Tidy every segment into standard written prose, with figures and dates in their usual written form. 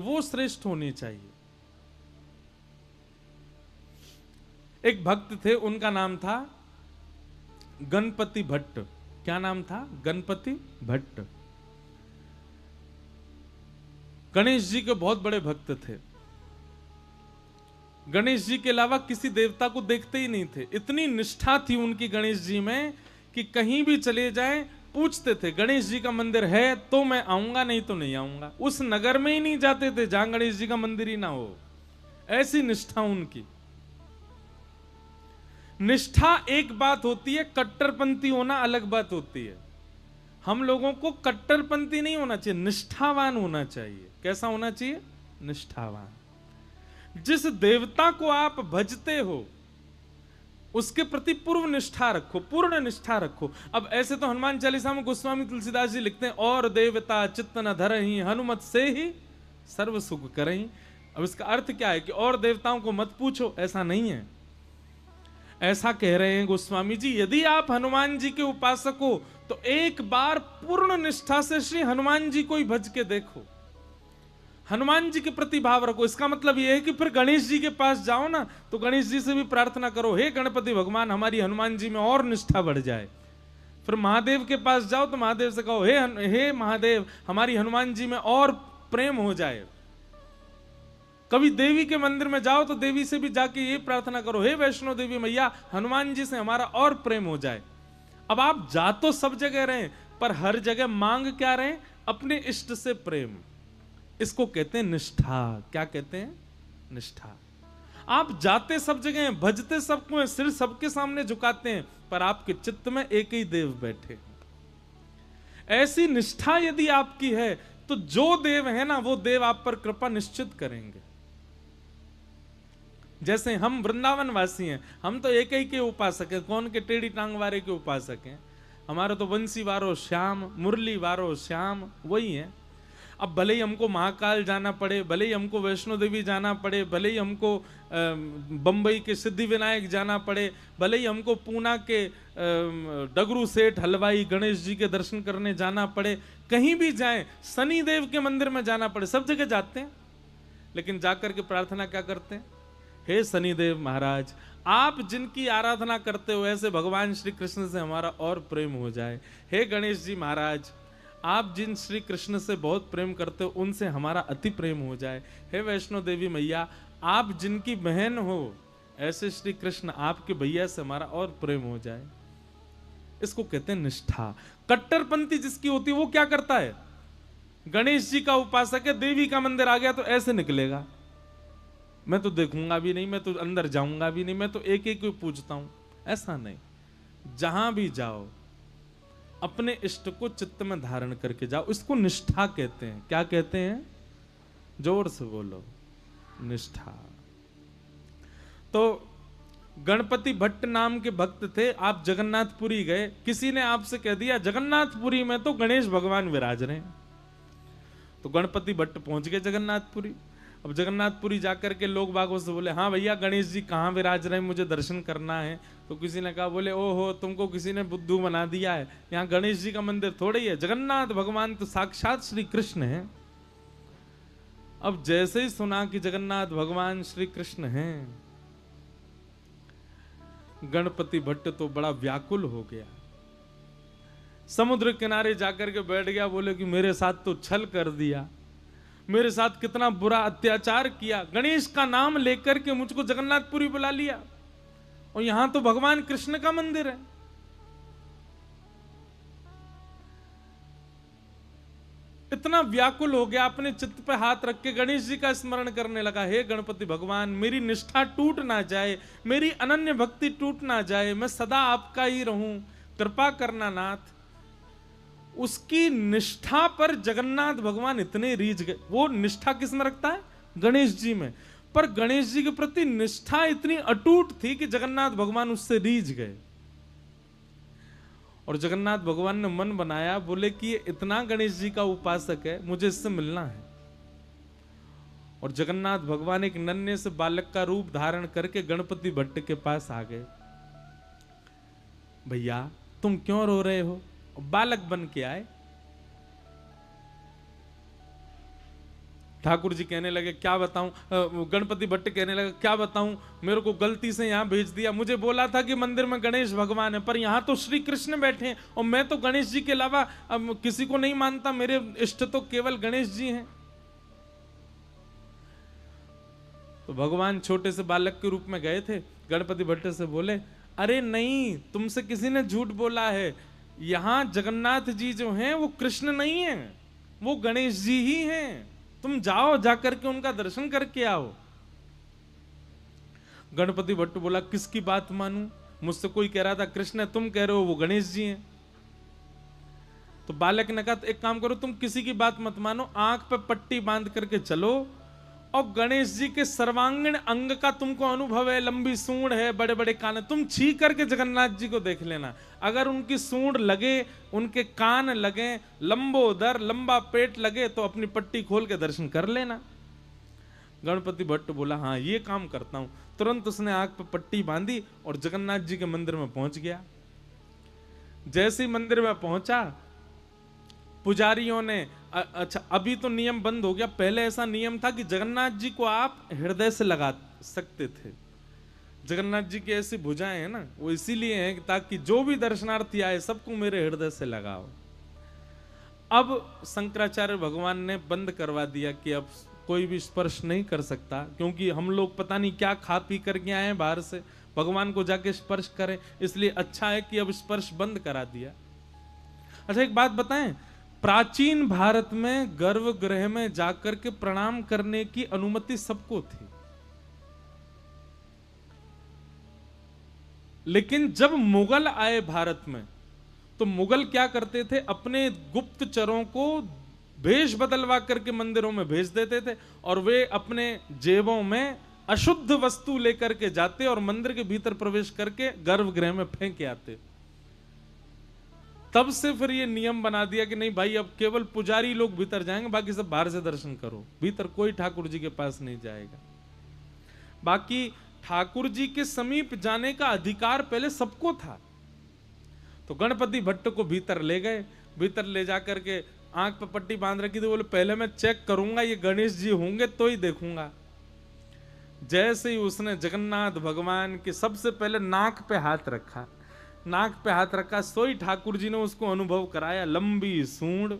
वो श्रेष्ठ होनी चाहिए। एक भक्त थे, उनका नाम था गणपति भट्ट। क्या नाम था? गणपति भट्ट। गणेश जी के बहुत बड़े भक्त थे। गणेश जी के अलावा किसी देवता को देखते ही नहीं थे। इतनी निष्ठा थी उनकी गणेश जी में कि कहीं भी चले जाएं पूछते थे गणेश जी का मंदिर है तो मैं आऊंगा, नहीं तो नहीं आऊंगा। उस नगर में ही नहीं जाते थे जहां गणेश जी का मंदिर ही ना हो। ऐसी निष्ठा उनकी। निष्ठा एक बात होती है, कट्टरपंथी होना अलग बात होती है। हम लोगों को कट्टरपंथी नहीं होना चाहिए, निष्ठावान होना चाहिए। कैसा होना चाहिए? निष्ठावान। जिस देवता को आप भजते हो उसके प्रति पूर्व निष्ठा रखो, पूर्ण निष्ठा रखो। अब ऐसे तो हनुमान चालीसा में गोस्वामी तुलसीदास जी लिखते हैं, और देवता चित्त न धरहि हनुमत से ही सर्व सुख करहि। अब इसका अर्थ क्या है कि और देवताओं को मत पूछो, ऐसा नहीं है। ऐसा कह रहे हैं गोस्वामी जी, यदि आप हनुमान जी के उपासक हो तो एक बार पूर्ण निष्ठा से श्री हनुमान जी को ही भज के देखो, हनुमान जी के प्रति भाव रखो। इसका मतलब यह है कि फिर गणेश जी के पास जाओ ना, तो गणेश जी से भी प्रार्थना करो, हे गणपति भगवान हमारी हनुमान जी में और निष्ठा बढ़ जाए। फिर महादेव के पास जाओ तो महादेव से कहो, हे महादेव हमारी हनुमान जी में और प्रेम हो जाए। कभी देवी के मंदिर में जाओ तो देवी से भी जाके ये प्रार्थना करो, हे वैष्णो देवी मैया हनुमान जी से हमारा और प्रेम हो जाए। अब आप जा तो सब जगह रहे, पर हर जगह मांग क्या रहे? अपने इष्ट से प्रेम। इसको कहते हैं निष्ठा। क्या कहते हैं? निष्ठा। आप जाते सब जगह हैं, भजते सबको हैं, सिर सबके सामने झुकाते हैं, पर आपके चित्त में एक ही देव बैठे। ऐसी निष्ठा यदि आपकी है तो जो देव है ना, वो देव आप पर कृपा निश्चित करेंगे। जैसे हम वृंदावन वासी हैं, हम तो एक ही के उपासक हैं। कौन के? टेढ़ी टांग वाले के उपासक हैं। हमारा तो बंसी वारो श्याम, मुरली वारो श्याम, वही है। अब भले ही हमको महाकाल जाना पड़े, भले ही हमको वैष्णो देवी जाना पड़े, भले ही हमको बंबई के सिद्धि विनायक जाना पड़े, भले ही हमको पूना के डगरू सेठ हलवाई गणेश जी के दर्शन करने जाना पड़े, कहीं भी जाएं, शनि देव के मंदिर में जाना पड़े, सब जगह जाते हैं। लेकिन जाकर के प्रार्थना क्या करते हैं? हे शनिदेव महाराज, आप जिनकी आराधना करते हो ऐसे भगवान श्री कृष्ण से हमारा और प्रेम हो जाए। हे गणेश जी महाराज, आप जिन श्री कृष्ण से बहुत प्रेम करते हो उनसे हमारा अति प्रेम हो जाए। हे वैष्णो देवी मैया, आप जिनकी बहन हो ऐसे श्री कृष्ण आपके भैया से हमारा और प्रेम हो जाए। इसको कहते हैं निष्ठा। कट्टरपंथी जिसकी होती है वो क्या करता है? गणेश जी का उपासक है, देवी का मंदिर आ गया तो ऐसे निकलेगा, मैं तो देखूंगा भी नहीं, मैं तो अंदर जाऊंगा भी नहीं, मैं तो एक एक को पूछता हूं। ऐसा नहीं। जहां भी जाओ अपने इष्ट को चित्त में धारण करके जाओ। इसको निष्ठा कहते हैं। क्या कहते हैं? जोर से बोलो, निष्ठा। तो गणपति भट्ट नाम के भक्त थे। आप जगन्नाथपुरी गए, किसी ने आपसे कह दिया जगन्नाथपुरी में तो गणेश भगवान विराज रहे हैं। तो गणपति भट्ट पहुंच गए जगन्नाथपुरी। अब जगन्नाथपुरी जाकर के लोग बागों से बोले, हाँ भैया गणेश जी कहाँ विराज रहे हैं, मुझे दर्शन करना है। तो किसी ने कहा, बोले ओहो तुमको किसी ने बुद्धू बना दिया है, यहाँ गणेश जी का मंदिर थोड़ा ही है, जगन्नाथ भगवान तो साक्षात श्री कृष्ण है। अब जैसे ही सुना कि जगन्नाथ भगवान श्री कृष्ण हैं, गणपति भट्ट तो बड़ा व्याकुल हो गया, समुद्र किनारे जाकर के बैठ गया। बोले कि मेरे साथ तो छल कर दिया, मेरे साथ कितना बुरा अत्याचार किया, गणेश का नाम लेकर के मुझको जगन्नाथपुरी बुला लिया, और यहां तो भगवान कृष्ण का मंदिर है। इतना व्याकुल हो गया, अपने चित्त पे हाथ रख के गणेश जी का स्मरण करने लगा, हे गणपति भगवान मेरी निष्ठा टूट ना जाए, मेरी अनन्य भक्ति टूट ना जाए, मैं सदा आपका ही रहूं, कृपा करना नाथ। उसकी निष्ठा पर जगन्नाथ भगवान इतने रीझ गए। वो निष्ठा किस में रखता है? गणेश जी में। पर गणेश जी के प्रति निष्ठा इतनी अटूट थी कि जगन्नाथ भगवान उससे रीझ गए। और जगन्नाथ भगवान ने मन बनाया, बोले कि ये इतना गणेश जी का उपासक है, मुझे इससे मिलना है। और जगन्नाथ भगवान एक नन्हे से बालक का रूप धारण करके गणपति भट्ट के पास आ गए। भैया तुम क्यों रो रहे हो? बालक बन के आए। ठाकुर जी कहने लगे क्या बताऊं, गणपति भट्ट कहने लगे क्या बताऊं, मेरे को गलती से यहाँ भेज दिया, मुझे बोला था कि मंदिर में गणेश भगवान है, पर यहाँ तो श्री कृष्ण बैठे हैं और मैं तो गणेश जी के अलावा किसी को नहीं मानता, मेरे इष्ट तो केवल गणेश जी हैं। तो भगवान छोटे से बालक के रूप में गए थे, गणपति भट्ट से बोले अरे नहीं, तुमसे किसी ने झूठ बोला है, यहाँ जगन्नाथ जी जो हैं वो कृष्ण नहीं है, वो गणेश जी ही हैं, तुम जाओ, जाकर के उनका दर्शन करके आओ। गणपति भट्ट बोला किसकी बात मानूं, मुझसे कोई कह रहा था कृष्ण है, तुम कह रहे हो वो गणेश जी हैं। तो बालक ने कहा एक काम करो, तुम किसी की बात मत मानो, आंख पे पट्टी बांध करके चलो और गणेश जी के सर्वांगीण अंग का तुमको अनुभव है, लंबी सूंड है, बड़े बड़े कान है, तुम छी करके जगन्नाथ जी को देख लेना, अगर उनकी सूंड लगे, उनके कान लगे, लंबोदर लंबा पेट लगे तो अपनी पट्टी खोल के दर्शन कर लेना। गणपति भट्ट बोला हाँ ये काम करता हूं। तुरंत उसने आंख पे पट्टी बांधी और जगन्नाथ जी के मंदिर में पहुंच गया। जैसे ही मंदिर में पहुंचा, पुजारियों ने, अच्छा अभी तो नियम बंद हो गया, पहले ऐसा नियम था कि जगन्नाथ जी को आप हृदय से लगा सकते थे। जगन्नाथ जी की ऐसी भुजाएं हैं ना, वो इसीलिए हैं ताकि जो भी दर्शनार्थी आए सबको मेरे हृदय से लगाओ। अब शंकराचार्य भगवान ने बंद करवा दिया कि अब कोई भी स्पर्श नहीं कर सकता, क्योंकि हम लोग पता नहीं क्या खा पी करके आए हैं बाहर से, भगवान को जाके स्पर्श करें, इसलिए अच्छा है कि अब स्पर्श बंद करा दिया। अच्छा एक बात बताएं, प्राचीन भारत में गर्भगृह में जाकर के प्रणाम करने की अनुमति सबको थी, लेकिन जब मुगल आए भारत में तो मुगल क्या करते थे, अपने गुप्तचरों को भेष बदलवा करके मंदिरों में भेज देते थे और वे अपने जेबों में अशुद्ध वस्तु लेकर के जाते और मंदिर के भीतर प्रवेश करके गर्भगृह में फेंक आते। तब से फिर ये नियम बना दिया कि नहीं भाई, अब केवल पुजारी लोग भीतर जाएंगे, बाकी सब बाहर से दर्शन करो, भीतर कोई ठाकुर जी के पास नहीं जाएगा। बाकी ठाकुर जी के समीप जाने का अधिकार पहले सबको था। तो गणपति भट्ट को भीतर ले गए, भीतर ले जाकर के आंख पर पट्टी बांध रखी थी, बोले पहले मैं चेक करूंगा ये गणेश जी होंगे तो ही देखूंगा। जैसे ही उसने जगन्नाथ भगवान के सबसे पहले नाक पे हाथ रखा, नाक पे हाथ रखा, सोई ठाकुर जी ने उसको अनुभव कराया, लंबी सूंड।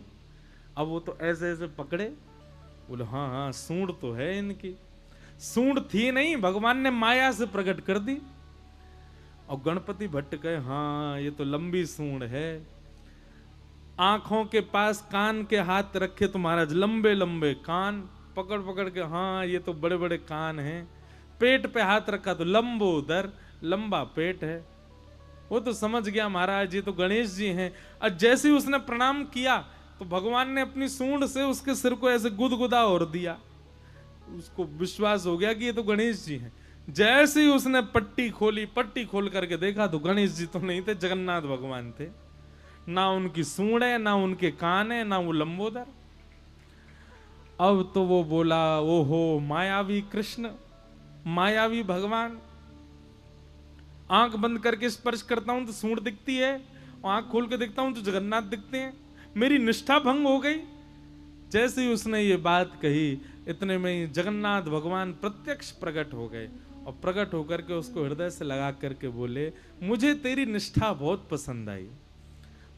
अब वो तो ऐसे ऐसे पकड़े, बोले हाँ हाँ सूंड तो है इनकी, सूंड थी नहीं, भगवान ने माया से प्रकट कर दी। और गणपति भट्ट कहे हाँ ये तो लंबी सूंड है। आंखों के पास कान के हाथ रखे तो महाराज लंबे लंबे कान, पकड़ पकड़ के हाँ ये तो बड़े बड़े कान हैं। पेट पे हाथ रखा तो लंबोदर, लंबा पेट है। वो तो समझ गया महाराज ये तो गणेश जी हैं। और जैसे ही उसने प्रणाम किया तो भगवान ने अपनी सूंड से उसके सिर को ऐसे गुदगुदा और दिया, उसको विश्वास हो गया कि ये तो गणेश जी हैं। जैसे ही उसने पट्टी खोली, पट्टी खोल करके देखा तो गणेश जी तो नहीं थे, जगन्नाथ भगवान थे। ना उनकी सूंड है, ना उनके कान है, ना वो लंबोदर। अब तो वो बोला ओहो मायावी कृष्ण, मायावी भगवान। आंख बंद करके स्पर्श करता हूं तो सूंड दिखती है, आंख खोल के देखता हूं तो जगन्नाथ दिखते हैं, मेरी निष्ठा भंग हो गई। जैसे ही उसने ये बात कही, इतने में ही जगन्नाथ भगवान प्रत्यक्ष प्रकट हो गए और प्रकट होकर के उसको हृदय से लगा करके बोले मुझे तेरी निष्ठा बहुत पसंद आई,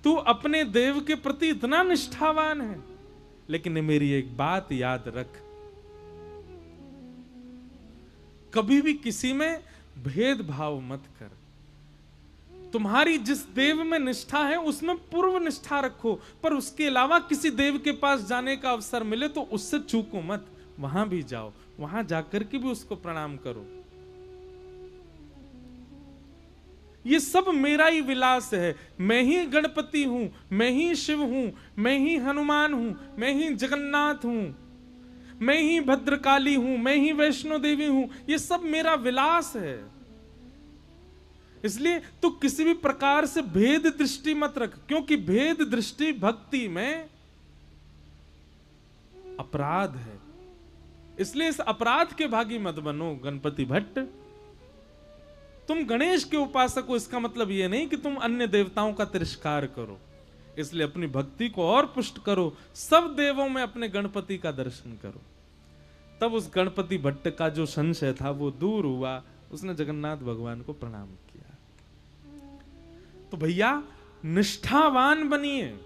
तू अपने देव के प्रति इतना निष्ठावान है, लेकिन मेरी एक बात याद रख, कभी भी किसी में भेदभाव मत कर। तुम्हारी जिस देव में निष्ठा है उसमें पूर्व निष्ठा रखो, पर उसके अलावा किसी देव के पास जाने का अवसर मिले तो उससे चूको मत, वहां भी जाओ, वहां जाकर के भी उसको प्रणाम करो। ये सब मेरा ही विलास है, मैं ही गणपति हूं, मैं ही शिव हूं, मैं ही हनुमान हूं, मैं ही जगन्नाथ हूं, मैं ही भद्रकाली हूं, मैं ही वैष्णो देवी हूं, ये सब मेरा विलास है। इसलिए तो किसी भी प्रकार से भेद दृष्टि मत रख, क्योंकि भेद दृष्टि भक्ति में अपराध है। इसलिए इस अपराध के भागी मत बनो गणपति भट्ट। तुम गणेश के उपासक हो, इसका मतलब यह नहीं कि तुम अन्य देवताओं का तिरस्कार करो। इसलिए अपनी भक्ति को और पुष्ट करो, सब देवों में अपने गणपति का दर्शन करो। तब उस गणपति भट्ट का जो संशय था वो दूर हुआ, उसने जगन्नाथ भगवान को प्रणाम किया। तो भैया निष्ठावान बनिए।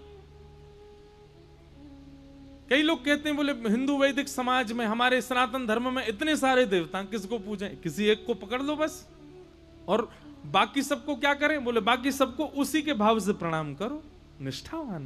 कई लोग कहते हैं, बोले हिंदू वैदिक समाज में, हमारे सनातन धर्म में इतने सारे देवता, किसको पूजें? किसी एक को पकड़ लो बस, और बाकी सबको क्या करें? बोले बाकी सबको उसी के भाव से प्रणाम करो, निष्ठावान